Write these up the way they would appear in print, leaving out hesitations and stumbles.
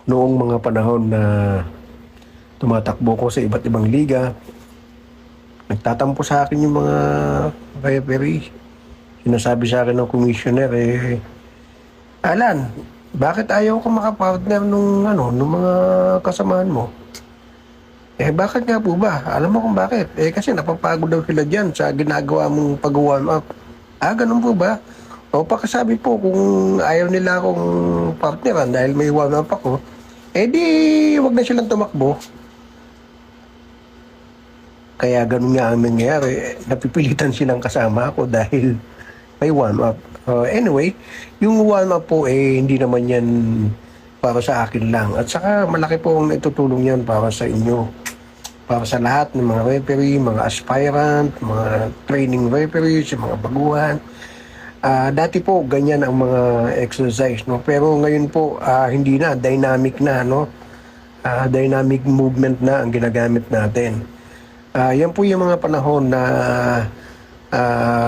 Noong mga panahon na tumatakbo ko sa iba't ibang liga, nagtatampo sa akin yung mga referee. Sinasabi sa akin ng commissioner, Alan, bakit ayaw ka makapartner nung mga kasamahan mo? Bakit nga po ba? Alam mo kung bakit? Kasi napapagod daw sila dyan sa ginagawa mong pag-warm up. Ganun po ba? O pakasabi po kung ayaw nila akong partneran dahil may warm up ako, di wag na silang tumakbo. Kaya ganun nga ang nangyayari. Napipilitan silang kasama ako dahil may warm up. Anyway, yung warm up po hindi naman yan para sa akin lang. At saka malaki po ang naitutulong yan para sa inyo. Para sa lahat ng mga referee, mga aspirant, mga training referees, mga baguhan. Dati po ganyan ang mga exercise, no? Pero ngayon po hindi na, dynamic na, no? Dynamic movement na ang ginagamit natin. Yan po yung mga panahon na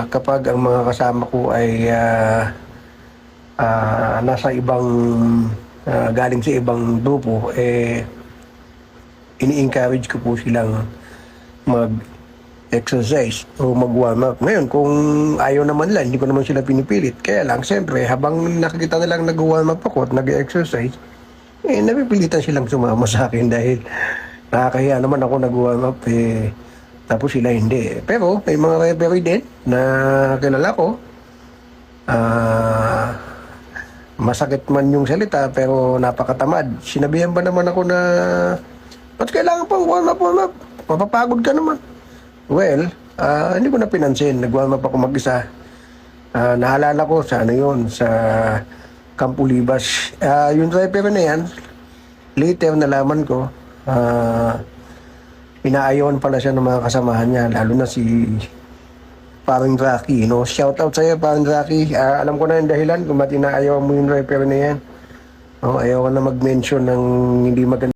kapag ang mga kasama ko ay nasa ibang galing sa ibang grupo, ini-encourage ko po silang mag-exercise o mag-warm up. Ngayon, kung ayaw naman lang, hindi ko naman sila pinipilit. Kaya lang, siyempre, habang nakikita nilang nag-warm up ako at nag-exercise, napipilitan silang sumama sa akin dahil nakakahiya naman ako nag-warm up, tapos sila hindi. Pero may mga referee din na kilala ko. Masakit man yung salita pero napakatamad. Sinabihan ba naman ako na ba't kailangan pang warm up? Mapapagod ka naman. Well, hindi ko na pinansin. Nag-warm up ako mag-isa. Naalala ko sa sa Campo Libas. Yung referee na yan, later nalaman ko, inaayawan pala siya ng mga kasamahan niya, lalo na si Paring Rocky, no? Shout out sa'yo, Paring Rocky. Alam ko na yung dahilan kung ba't inaayawan mo yung referee na yan. Ayaw ka na mag-mention ng hindi maganda.